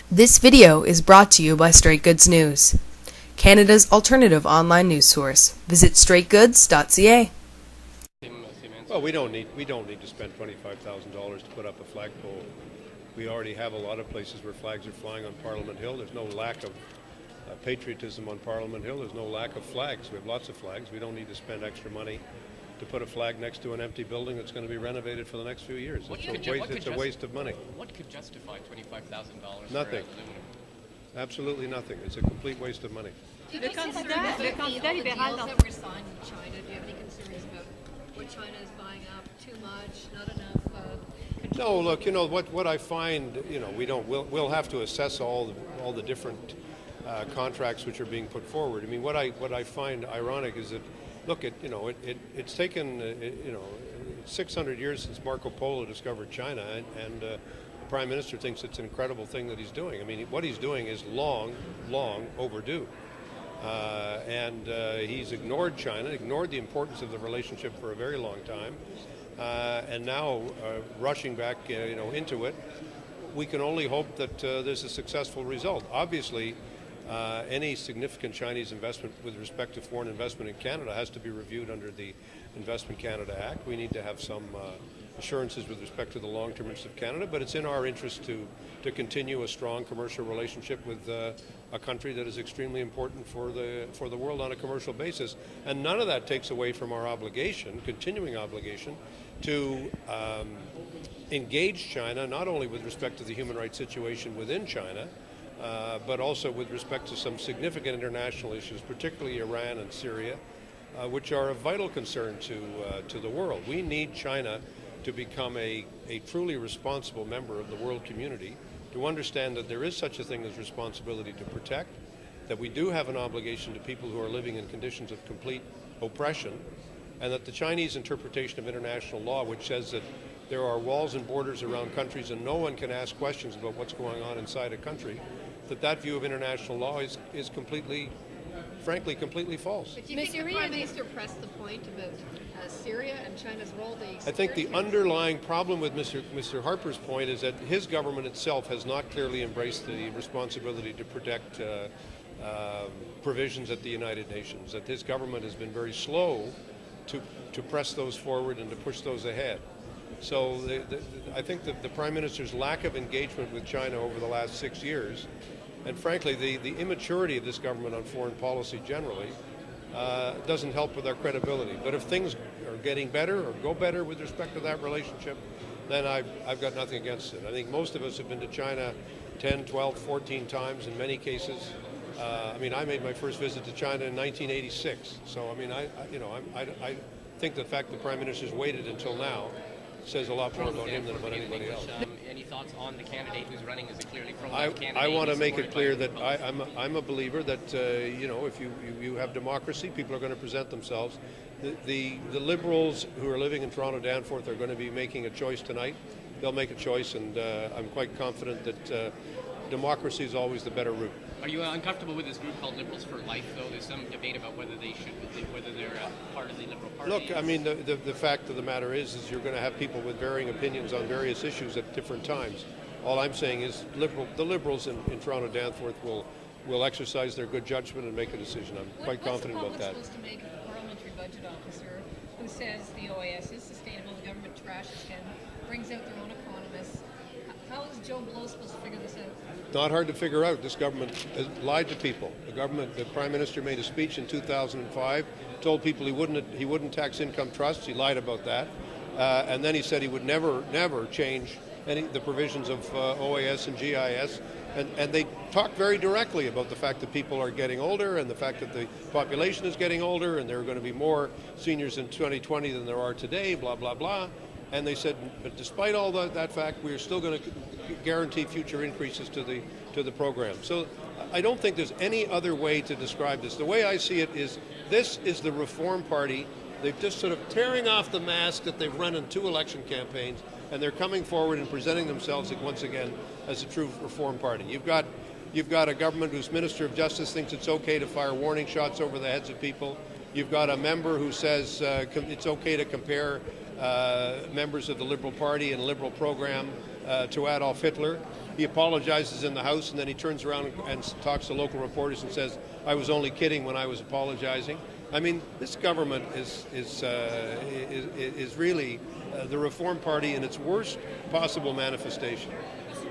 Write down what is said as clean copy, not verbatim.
This video is brought to you by Straight Goods News, Canada's alternative online news source. Visit straightgoods.ca. Well, we don't need to spend $25,000 to put up a flagpole. We already have a lot of places where flags are flying on Parliament Hill. There's no lack of patriotism on Parliament Hill. There's no lack of flags. We have lots of flags. We don't need to spend extra money to put a flag next to an empty building that's going to be renovated for the next few years. It's a waste of money. What could justify $25,000? Nothing. Absolutely nothing. It's a complete waste of money. Do you consider that we're signing with China? Do you have any concerns about what China is buying up? Too much? Not enough? No, look. What I find. We'll have to assess all the different contracts which are being put forward. I mean, what I find ironic is that. Look, it's taken 600 years since Marco Polo discovered China, and the Prime Minister thinks it's an incredible thing that he's doing. I mean, what he's doing is long overdue, and he's ignored China, ignored the importance of the relationship for a very long time, and now rushing back, into it. We can only hope that there's a successful result. Obviously. Any significant Chinese investment with respect to foreign investment in Canada has to be reviewed under the Investment Canada Act. We need to have some assurances with respect to the long-term interests of Canada, but it's in our interest to continue a strong commercial relationship with a country that is extremely important for the world on a commercial basis. And none of that takes away from our continuing obligation, to engage China, not only with respect to the human rights situation within China, but also with respect to some significant international issues, particularly Iran and Syria, which are of vital concern to the world. We need China to become a truly responsible member of the world community, to understand that there is such a thing as responsibility to protect, that we do have an obligation to people who are living in conditions of complete oppression, and that the Chinese interpretation of international law, which says that there are walls and borders around countries and no one can ask questions about what's going on inside a country, that view of international law is frankly completely false. But do you think the Prime Minister pressed the point about Syria and China's role? I think the underlying problem with Mr. Harper's point is that his government itself has not clearly embraced the responsibility to protect provisions at the United Nations, that his government has been very slow to press those forward and to push those ahead. So I think that the Prime Minister's lack of engagement with China over the last 6 years, and frankly the immaturity of this government on foreign policy generally, doesn't help with our credibility. But if things are getting better or go better with respect to that relationship, then I've got nothing against it. I think most of us have been to China 10, 12, 14 times in many cases. I made my first visit to China in 1986. So I think the fact the Prime Minister's waited until now says a lot more about him than about anybody else. Any thoughts on the candidate who's running as a clearly pro-life candidate? I want to make it clear that I'm a believer that if you have democracy, people are going to present themselves. The Liberals who are living in Toronto-Danforth are going to be making a choice tonight. They'll make a choice, and I'm quite confident that democracy is always the better route. Are you uncomfortable with this group called Liberals for Life, though? There's some debate about whether they're part of the Liberal Party. Look, the fact of the matter is you're going to have people with varying opinions on various issues at different times. All I'm saying is the Liberals in Toronto-Danforth will exercise their good judgment and make a decision. I'm quite confident about that. What's the public supposed to make of the parliamentary budget officer who says the OAS is sustainable, the government trashes him, brings out their own economists? How is Joe Blow supposed to figure this out? Not hard to figure out. This government has lied to people. The Prime Minister made a speech in 2005, told people he wouldn't tax income trusts. He lied about that, and then he said he would never change the provisions of OAS and GIS. And they talked very directly about the fact that people are getting older and the fact that the population is getting older and there are going to be more seniors in 2020 than there are today. Blah blah blah. And they said, but despite all that fact, we are still going to guarantee future increases to the program. So I don't think there's any other way to describe this. The way I see it is this is the Reform Party. They're just sort of tearing off the mask that they've run in 2 election campaigns, and they're coming forward and presenting themselves once again as a true Reform Party. You've got a government whose Minister of Justice thinks it's okay to fire warning shots over the heads of people. You've got a member who says it's okay to compare members of the Liberal Party and Liberal program to Adolf Hitler. He apologizes in the House, and then he turns around and talks to local reporters and says, "I was only kidding when I was apologizing." I mean, this government is really the Reform Party in its worst possible manifestation.